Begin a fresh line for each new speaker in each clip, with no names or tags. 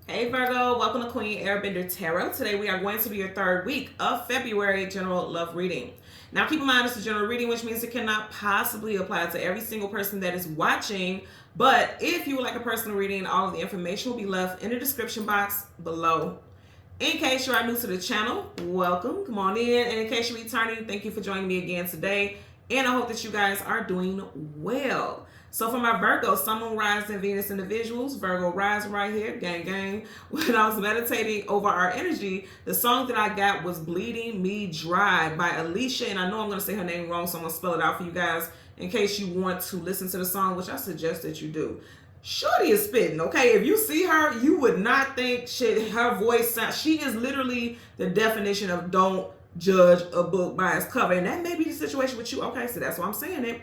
Hey Virgo, welcome to Queen Airbender Tarot. Today we are going to be your third week of February general love reading. Now keep in mind it's a general reading, which means it cannot possibly apply to every single person that is watching. But if you would like a personal reading, all of the information will be left in the description box below. In case you are new to the channel, welcome, come on in. And in case you're returning, thank you for joining me again today. And I hope that you guys are doing well. So for my Virgo, Sun, Moon, Rise, and Venus individuals, Virgo rising right here, gang, gang. When I was meditating over our energy, the song that I got was Bleeding Me Dry by Alicia. And I know I'm going to say her name wrong, so I'm going to spell it out for you guys in case you want to listen to the song, which I suggest that you do. Shorty is spitting, okay? If you see her, you would not think shit. Her voice sounds, she is literally the definition of don't judge a book by its cover. And that may be the situation with you. Okay, so that's why I'm saying it.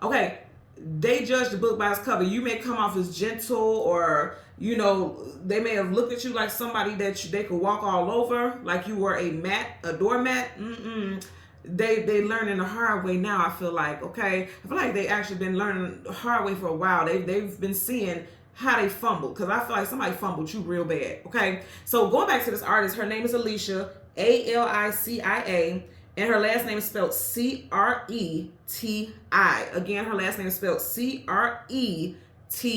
Okay, they judge the book by its cover. You may come off as gentle, or you know, they may have looked at you like somebody that they could walk all over, like you were a doormat. They learning the hard way now. I feel like, okay, I feel like they actually been learning the hard way for a while. They've been seeing how they fumbled, because I feel like somebody fumbled you real bad. Okay, so going back to this artist, her name is Alicia, Alicia, and her last name is spelled Creti. Again, her last name is spelled Creti. So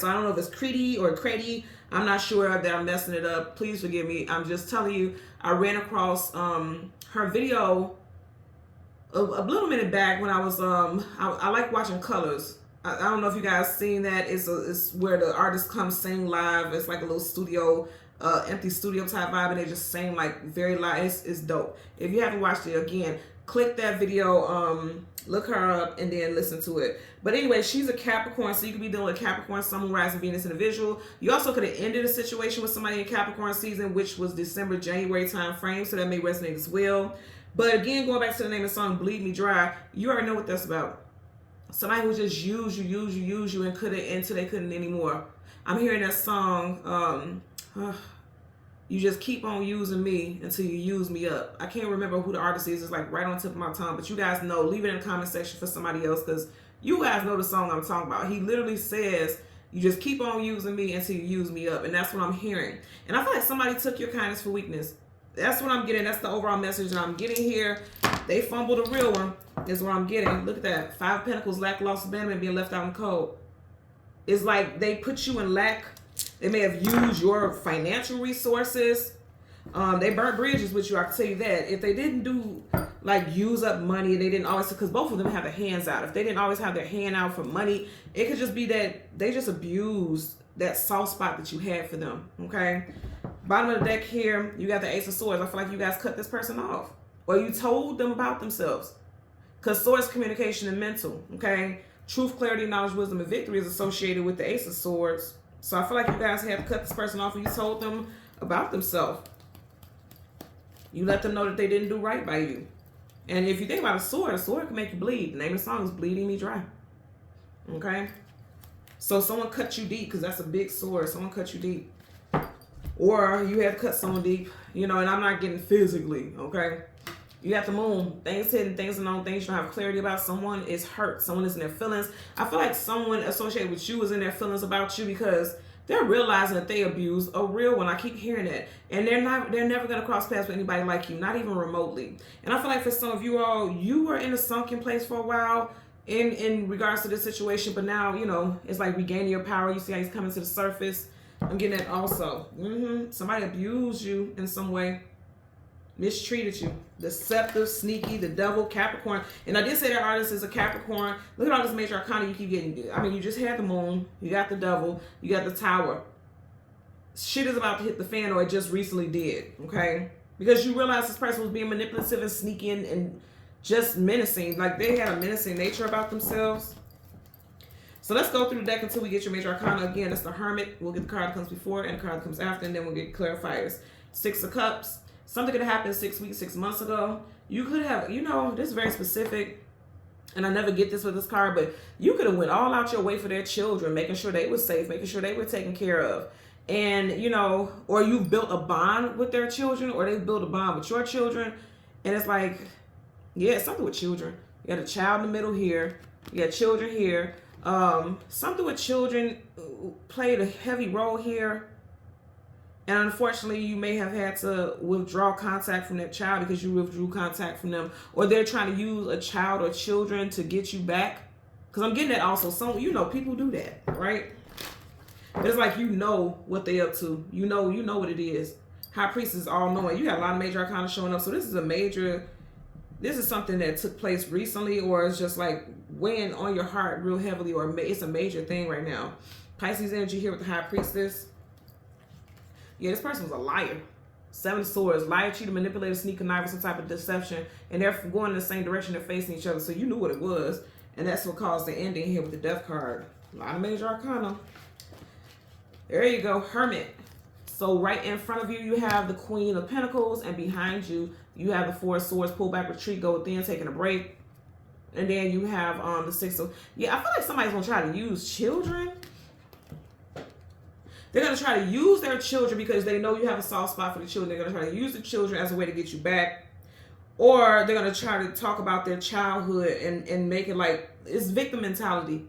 I don't know if it's Creti or Creti. I'm not sure that I'm messing it up. Please forgive me. I'm just telling you, I ran across her video a little minute back when I was I like watching colors. I don't know if you guys seen that. It's where the artist comes sing live. It's like a little studio, empty studio type vibe, and they just sing like very loud. It's dope. If you haven't watched it, again, click that video, look her up, and then listen to it. But anyway, she's a Capricorn, so you could be dealing with Capricorn, Sun, Moon, Rising, Venus individual. You also could have ended a situation with somebody in Capricorn season, which was December, January time frame, so that may resonate as well. But again, going back to the name of the song, Bleed Me Dry, you already know what that's about. Somebody who just use you, and couldn't until they couldn't anymore. I'm hearing that song, you just keep on using me until you use me up. I can't remember who the artist is. It's like right on the tip of my tongue. But you guys know. Leave it in the comment section for somebody else, because you guys know the song I'm talking about. He literally says, you just keep on using me until you use me up. And that's what I'm hearing. And I feel like somebody took your kindness for weakness. That's what I'm getting. That's the overall message that I'm getting here. They fumbled a real one is what I'm getting. Look at that. 5 of Pentacles, lack, loss, abandonment, being left out in cold. It's like they put you in lack. They may have used your financial resources. They burnt bridges with you, I can tell you that. If they didn't do, like, use up money, they didn't always, because both of them have their hands out. If they didn't always have their hand out for money, it could just be that they just abused that soft spot that you had for them, okay? Bottom of the deck here, you got the Ace of Swords. I feel like you guys cut this person off, or you told them about themselves, because Swords, communication, and mental, okay? Truth, clarity, knowledge, wisdom, and victory is associated with the Ace of Swords. So I feel like you guys had to cut this person off, and you told them about themselves. You let them know that they didn't do right by you. And if you think about a sword can make you bleed. The name of the song is Bleeding Me Dry. Okay? So someone cut you deep, because that's a big sword. Someone cut you deep. Or you had to cut someone deep, you know, and I'm not getting physically, okay? You got the moon. Things hidden, things unknown, things you don't have clarity about. Someone is hurt. Someone is in their feelings. I feel like someone associated with you is in their feelings about you, because they're realizing that they abuse a real one. I keep hearing that. And they're never going to cross paths with anybody like you, not even remotely. And I feel like for some of you all, you were in a sunken place for a while in regards to this situation, but now, you know, it's like regaining your power. You see how he's coming to the surface. I'm getting that also. Somebody abused you in some way. Mistreated you. Deceptive, sneaky, the devil, Capricorn. And I did say that artist is a Capricorn. Look at all this major arcana you keep getting. I mean, you just had the moon. You got the devil. You got the tower. Shit is about to hit the fan, or it just recently did. Okay? Because you realize this person was being manipulative and sneaky and just menacing. Like, they had a menacing nature about themselves. So let's go through the deck until we get your major arcana. Again, that's the Hermit. We'll get the card that comes before and the card that comes after, and then we'll get clarifiers. 6 of Cups. Something could have happened 6 weeks, 6 months ago. You could have, you know, this is very specific, and I never get this with this card, but you could have went all out your way for their children, making sure they were safe, making sure they were taken care of. And, you know, or you've built a bond with their children, or they've built a bond with your children. And it's like, yeah, it's something with children. You got a child in the middle here. You got children here. Something with children played a heavy role here. And unfortunately, you may have had to withdraw contact from that child because you withdrew contact from them, or they're trying to use a child or children to get you back. Because I'm getting that also. Some, people do that, right? But it's like, what they up to. You know what it is. High Priest is all knowing. You got a lot of major arcana showing up. So this is something that took place recently, or it's just like weighing on your heart real heavily, or it's a major thing right now. Pisces energy here with the High Priestess. Yeah, this person was a liar. 7 of Swords. Liar, cheater, manipulator, sneak, conniver, some type of deception. And they're going in the same direction. They're facing each other. So you knew what it was. And that's what caused the ending here with the Death card. A lot of major arcana. There you go. Hermit. So right in front of you, you have the Queen of Pentacles. And behind you, you have the 4 of Swords. Pull back, retreat, go within, taking a break. And then you have the 6 of... Yeah, I feel like somebody's going to try to use children. They're going to try to use their children because they know you have a soft spot for the children. They're going to try to use the children as a way to get you back. Or they're going to try to talk about their childhood and make it like it's victim mentality.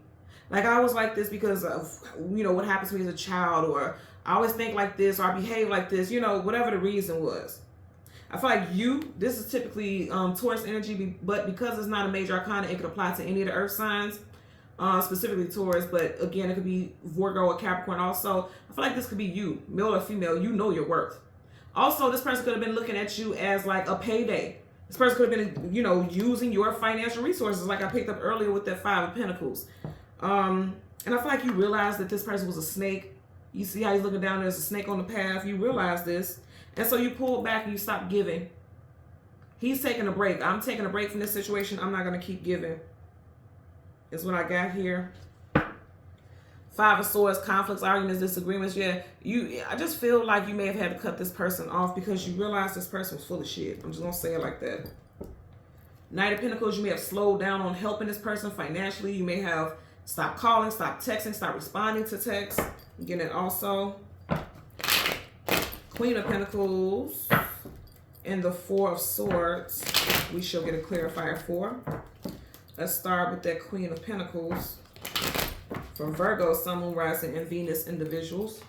Like, I was like this because of, what happened to me as a child. Or I always think like this, or I behave like this, whatever the reason was. I feel like this is typically Taurus energy, but because it's not a major arcana, it could apply to any of the earth signs. Specifically Taurus, but again, it could be Virgo or Capricorn also. I feel like this could be you, male or female. You know your worth. Also, this person could have been looking at you as like a payday. This person could have been, using your financial resources like I picked up earlier with that 5 of Pentacles. And I feel like you realize that this person was a snake. You see how he's looking down, there's a snake on the path. You realize this. And so you pulled back and you stopped giving. He's taking a break. I'm taking a break from this situation. I'm not going to keep giving. Is what I got here. 5 of Swords, conflicts, arguments, disagreements. Yeah, I just feel like you may have had to cut this person off because you realize this person was full of shit. I'm just going to say it like that. Knight of Pentacles, you may have slowed down on helping this person financially. You may have stopped calling, stopped texting, stopped responding to texts. Again, it also. Queen of Pentacles and the 4 of Swords. We shall get a clarifier for. Let's start with that Queen of Pentacles for Virgo, Sun, Moon, Rising, and Venus individuals.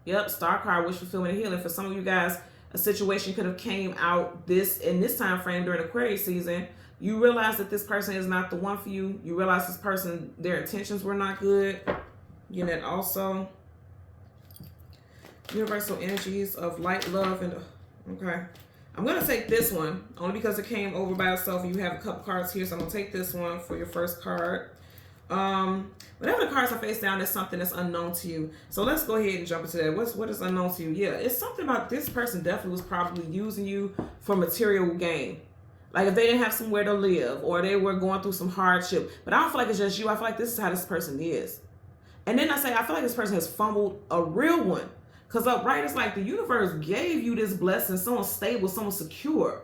Yep, star card, wish fulfillment and healing. For some of you guys, a situation could have came out in this time frame during Aquarius season. You realize that this person is not the one for you. You realize this person, their intentions were not good. Again, that also. Universal energies of light, love, and okay. I'm going to take this one, only because it came over by itself. You have a couple cards here, so I'm going to take this one for your first card. Whenever the cards are face down, there's something that's unknown to you. So let's go ahead and jump into that. What is unknown to you? Yeah, it's something about this person definitely was probably using you for material gain. Like if they didn't have somewhere to live, or they were going through some hardship. But I don't feel like it's just you. I feel like this is how this person is. And then I feel like this person has fumbled a real one. Because upright, it's like the universe gave you this blessing, someone stable, someone secure,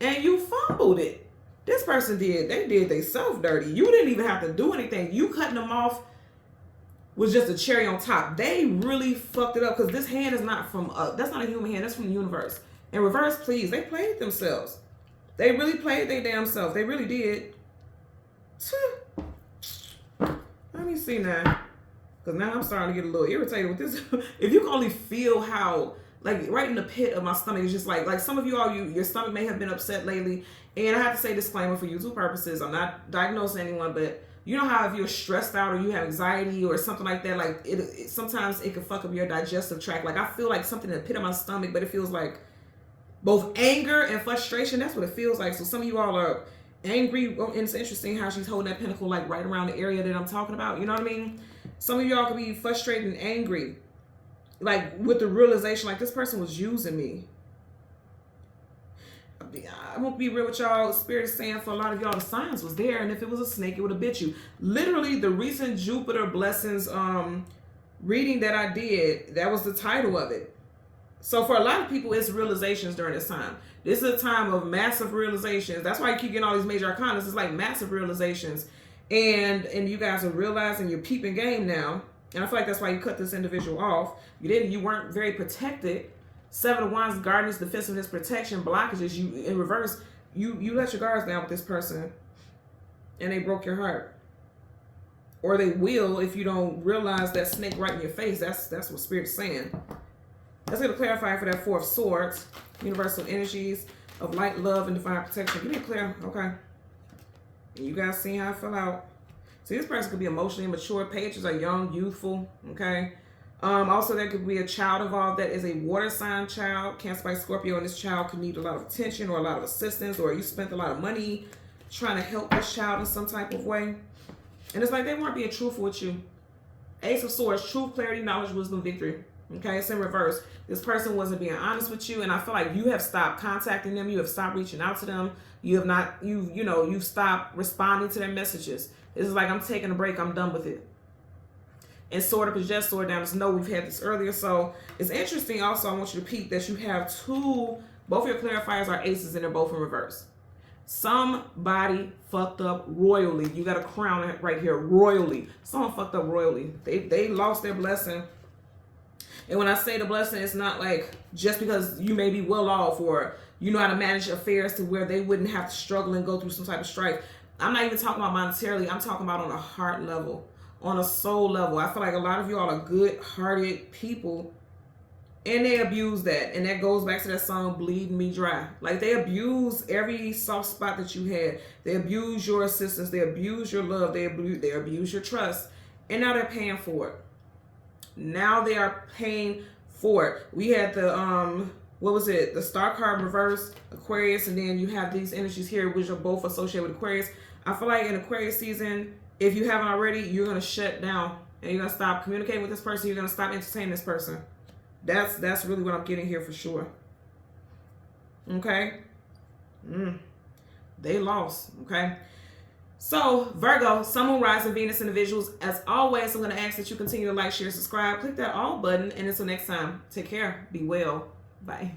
and you fumbled it. This person did. They did themselves dirty. You didn't even have to do anything. You cutting them off was just a cherry on top. They really fucked it up because this hand is not from, that's not a human hand. That's from the universe. In reverse, please, they played themselves. They really played their damn self. They really did. Let me see now. Because now I'm starting to get a little irritated with this. If you can only feel how, like right in the pit of my stomach, it's just like some of you all, your stomach may have been upset lately. And I have to say disclaimer for YouTube purposes. I'm not diagnosing anyone, but you know how if you're stressed out or you have anxiety or something like that, like sometimes it can fuck up your digestive tract. Like I feel like something in the pit of my stomach, but it feels like both anger and frustration. That's what it feels like. So some of you all are angry. And it's interesting how she's holding that pentacle like right around the area that I'm talking about. You know what I mean? Some of y'all can be frustrated and angry, like with the realization, like this person was using me. I'm gonna be real with y'all. Spirit is saying for a lot of y'all, the signs was there, and if it was a snake, it would have bit you. Literally, the recent Jupiter blessings reading that I did, that was the title of it. So for a lot of people, it's realizations during this time. This is a time of massive realizations. That's why you keep getting all these major arcanas. It's like massive realizations. And you guys are realizing you're peeping game now. And I feel like that's why you cut this individual off. You weren't very protected. 7 of Wands, guardedness, defensiveness, protection, blockages. You in reverse, you let your guards down with this person. And they broke your heart. or they will if you don't realize that snake right in your face. That's what Spirit's saying. Let's get a clarifier for that Four of Swords. Universal energies of light, love, and divine protection. Give me a clear. Okay. And you guys see how I fell out. See, this person could be emotionally immature. Pages are young, youthful. Okay. Also, there could be a child involved that is a water sign child. Cancer by Scorpio, and this child could need a lot of attention or a lot of assistance, or you spent a lot of money trying to help this child in some type of way. And it's like they weren't being truthful with you. Ace of Swords, truth, clarity, knowledge, wisdom, victory. Okay, it's in reverse. This person wasn't being honest with you, and I feel like you have stopped contacting them. You have stopped reaching out to them. You have not, you've stopped responding to their messages. It's like, I'm taking a break. I'm done with it. And Sword Up is just Sword Down. No, we've had this earlier. So it's interesting. Also, I want you to peek that you have both your clarifiers are aces, and they're both in reverse. Somebody fucked up royally. You got a crown right here, royally. Someone fucked up royally. They lost their blessing. And when I say the blessing, it's not like just because you may be well off or you know how to manage affairs to where they wouldn't have to struggle and go through some type of strife. I'm not even talking about monetarily. I'm talking about on a heart level, on a soul level. I feel like a lot of you all are good-hearted people, and they abuse that. And that goes back to that song, Bleed Me Dry. Like, they abuse every soft spot that you had. They abuse your assistance. They abuse your love. They abuse your trust. And now they're paying for it. Now they are paying for it. We had the, what was it? The Star card reverse, Aquarius, and then you have these energies here, which are both associated with Aquarius. I feel like in Aquarius season, if you haven't already, you're going to shut down. And you're going to stop communicating with this person. You're going to stop entertaining this person. That's really what I'm getting here for sure. Okay? They lost. Okay? So, Virgo, Sun, Moon, Rising, Venus individuals, as always, I'm going to ask that you continue to like, share, subscribe, click that all button, and until next time, take care, be well, bye.